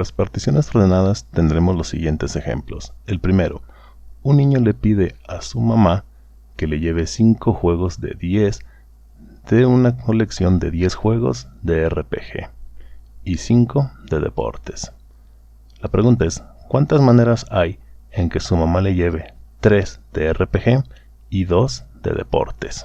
las particiones ordenadas tendremos los siguientes ejemplos. El primero, un niño le pide a su mamá que le lleve 5 juegos de 10 de una colección de 10 juegos de RPG y 5 de deportes. La pregunta es, ¿cuántas maneras hay en que su mamá le lleve 3 de RPG y 2 de deportes?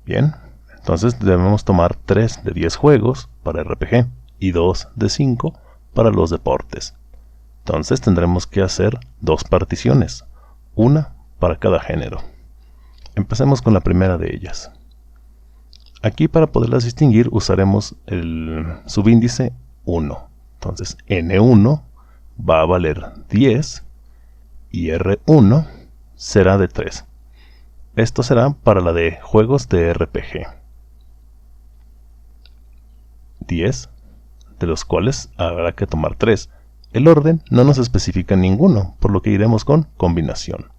Bien, entonces debemos tomar 3 de 10 juegos para RPG y 2 de 5 para los deportes. Entonces tendremos que hacer 2 particiones, una para cada género. Empecemos con la primera de ellas. Aquí, para poderlas distinguir, usaremos el subíndice 1. Entonces N1 va a valer 10 y R1 será de 3. Esto será para la de juegos de RPG. 10, de los cuales habrá que tomar 3. El orden no nos especifica ninguno, por lo que iremos con combinación.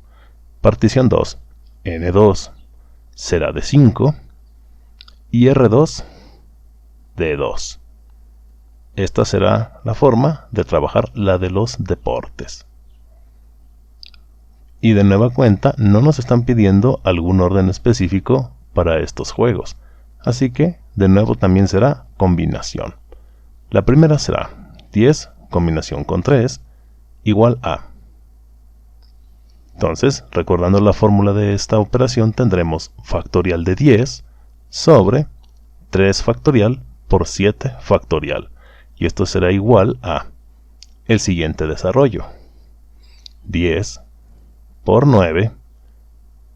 Partición 2, N2 será de 5 y R2 de 2. Esta será la forma de trabajar la de los deportes. Y de nueva cuenta no nos están pidiendo algún orden específico para estos juegos, así que de nuevo también será combinación. La primera será 10 combinación con 3 igual a. Entonces, recordando la fórmula de esta operación, tendremos factorial de 10 sobre 3 factorial por 7 factorial. Y esto será igual a el siguiente desarrollo. 10 por 9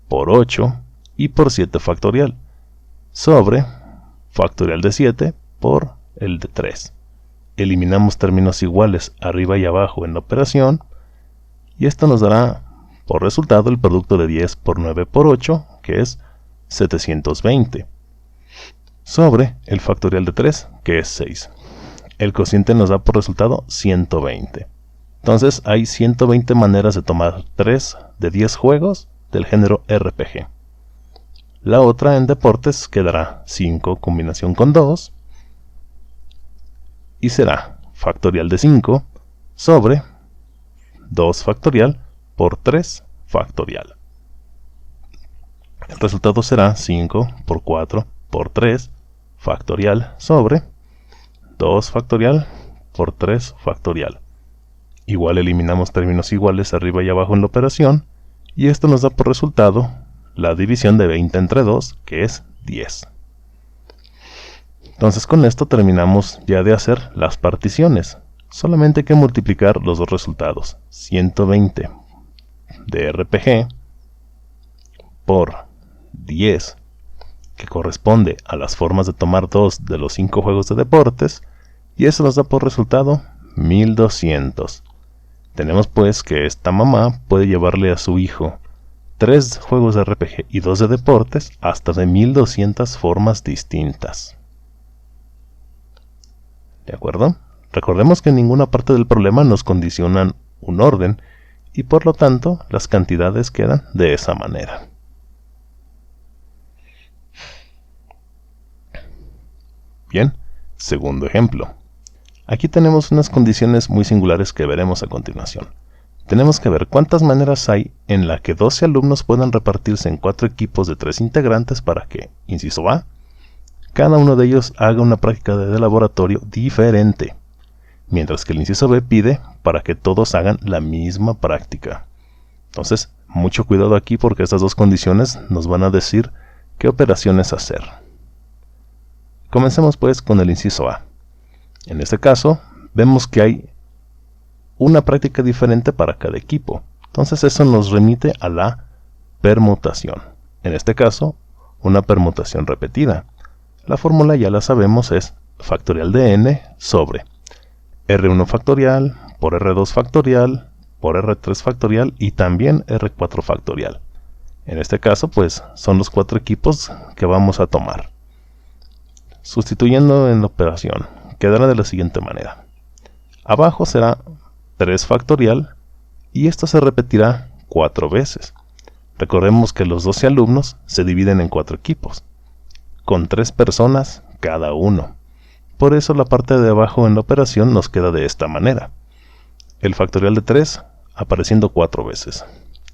por 8 y por 7 factorial sobre factorial de 7 por el de 3. Eliminamos términos iguales arriba y abajo en la operación y esto nos dará por resultado el producto de 10 por 9 por 8, que es 720, sobre el factorial de 3, que es 6. El cociente nos da por resultado 120. Entonces hay 120 maneras de tomar 3 de 10 juegos del género RPG. La otra en deportes quedará 5 combinación con 2 y será factorial de 5 sobre 2 factorial por 3 factorial. El resultado será 5 por 4 por 3 factorial sobre 2 factorial por 3 factorial. Igual eliminamos términos iguales arriba y abajo en la operación y esto nos da por resultado la división de 20 entre 2, que es 10. Entonces con esto terminamos ya de hacer las particiones. Solamente hay que multiplicar los dos resultados. 120 de RPG por 10, que corresponde a las formas de tomar 2 de los 5 juegos de deportes, y eso nos da por resultado 1200. Tenemos pues que esta mamá puede llevarle a su hijo 3 juegos de RPG y 2 de deportes hasta de 1200 formas distintas. ¿De acuerdo? Recordemos que en ninguna parte del problema nos condicionan un orden y por lo tanto las cantidades quedan de esa manera. Bien, segundo ejemplo. Aquí tenemos unas condiciones muy singulares que veremos a continuación. Tenemos que ver cuántas maneras hay en la que 12 alumnos puedan repartirse en 4 equipos de 3 integrantes para que, inciso A, cada uno de ellos haga una práctica de laboratorio diferente, mientras que el inciso B pide para que todos hagan la misma práctica. Entonces, mucho cuidado aquí porque estas dos condiciones nos van a decir qué operaciones hacer. Comencemos pues con el inciso A. En este caso, vemos que hay una práctica diferente para cada equipo. Entonces eso nos remite a la permutación. En este caso, una permutación repetida. La fórmula ya la sabemos, es factorial de n sobre R1 factorial por R2 factorial por R3 factorial y también R4 factorial. En este caso, pues, son los 4 equipos que vamos a tomar. Sustituyendo en la operación, quedará de la siguiente manera. Abajo será 3 factorial y esto se repetirá 4 veces. Recordemos que los 12 alumnos se dividen en 4 equipos, con 3 personas cada uno. Por eso la parte de abajo en la operación nos queda de esta manera. El factorial de 3 apareciendo 4 veces.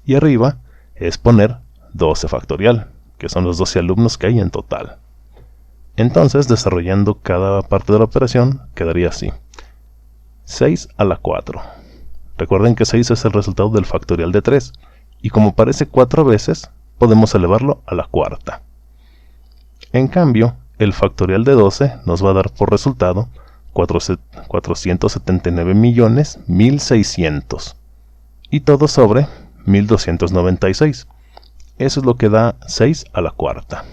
Y arriba es poner 12 factorial, que son los 12 alumnos que hay en total. Entonces, desarrollando cada parte de la operación, quedaría así. 6 a la 4. Recuerden que 6 es el resultado del factorial de 3. Y como aparece 4 veces, podemos elevarlo a la cuarta. En cambio, el factorial de 12 nos va a dar por resultado 479.106.000. Y todo sobre 1296. Eso es lo que da 6 a la cuarta.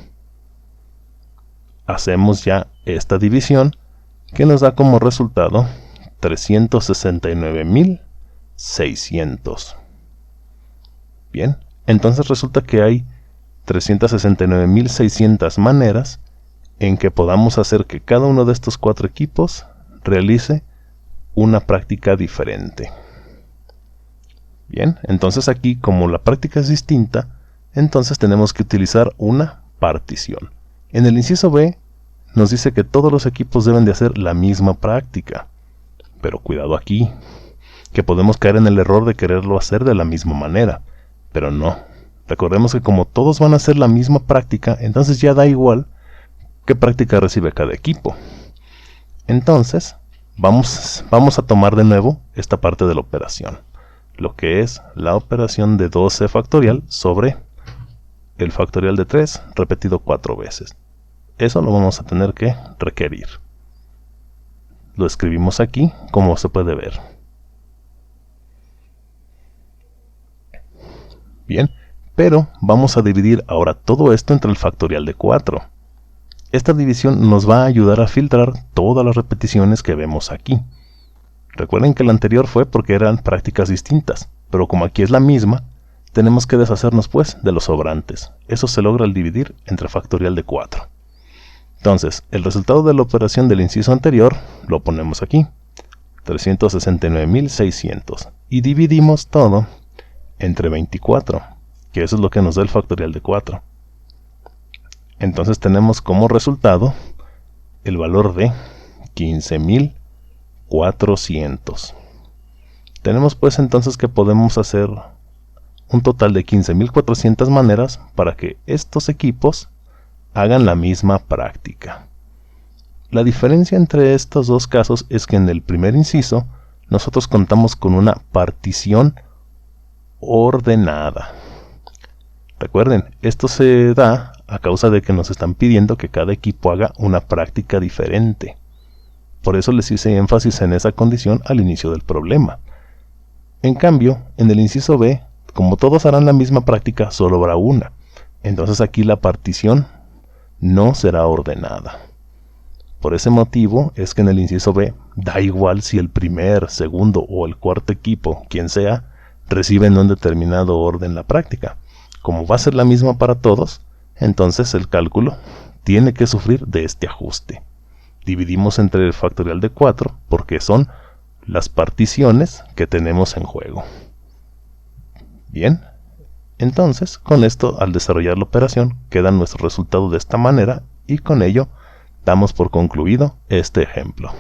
Hacemos ya esta división que nos da como resultado 369.600. Bien, entonces resulta que hay 369.600 maneras en que podamos hacer que cada uno de estos 4 equipos realice una práctica diferente. Bien, entonces aquí, como la práctica es distinta, entonces tenemos que utilizar una partición. En el inciso B nos dice que todos los equipos deben de hacer la misma práctica. Pero cuidado aquí, que podemos caer en el error de quererlo hacer de la misma manera. Pero no, recordemos que como todos van a hacer la misma práctica, entonces ya da igual qué práctica recibe cada equipo. Entonces, vamos a tomar de nuevo esta parte de la operación, lo que es la operación de 12 factorial sobre el factorial de 3 repetido 4 veces. Eso lo vamos a tener que requerir. Lo escribimos aquí, como se puede ver. Bien, pero vamos a dividir ahora todo esto entre el factorial de 4. Esta división nos va a ayudar a filtrar todas las repeticiones que vemos aquí. Recuerden que el anterior fue porque eran prácticas distintas, pero como aquí es la misma, tenemos que deshacernos pues de los sobrantes. Eso se logra al dividir entre factorial de 4. Entonces, el resultado de la operación del inciso anterior lo ponemos aquí, 369.600, y dividimos todo entre 24, que eso es lo que nos da el factorial de 4. Entonces tenemos como resultado el valor de 15.400. Tenemos pues entonces que podemos hacer un total de 15.400 maneras para que estos equipos hagan la misma práctica. La diferencia entre estos dos casos es que en el primer inciso nosotros contamos con una partición ordenada. Recuerden, esto se da a causa de que nos están pidiendo que cada equipo haga una práctica diferente. Por eso les hice énfasis en esa condición al inicio del problema. En cambio, en el inciso B, como todos harán la misma práctica, solo habrá una. Entonces aquí la partición no será ordenada. Por ese motivo es que en el inciso B da igual si el primer, segundo o el cuarto equipo, quien sea, recibe en un determinado orden la práctica. Como va a ser la misma para todos, entonces el cálculo tiene que sufrir de este ajuste. Dividimos entre el factorial de 4 porque son las particiones que tenemos en juego. Bien, entonces con esto, al desarrollar la operación, queda nuestro resultado de esta manera y con ello damos por concluido este ejemplo.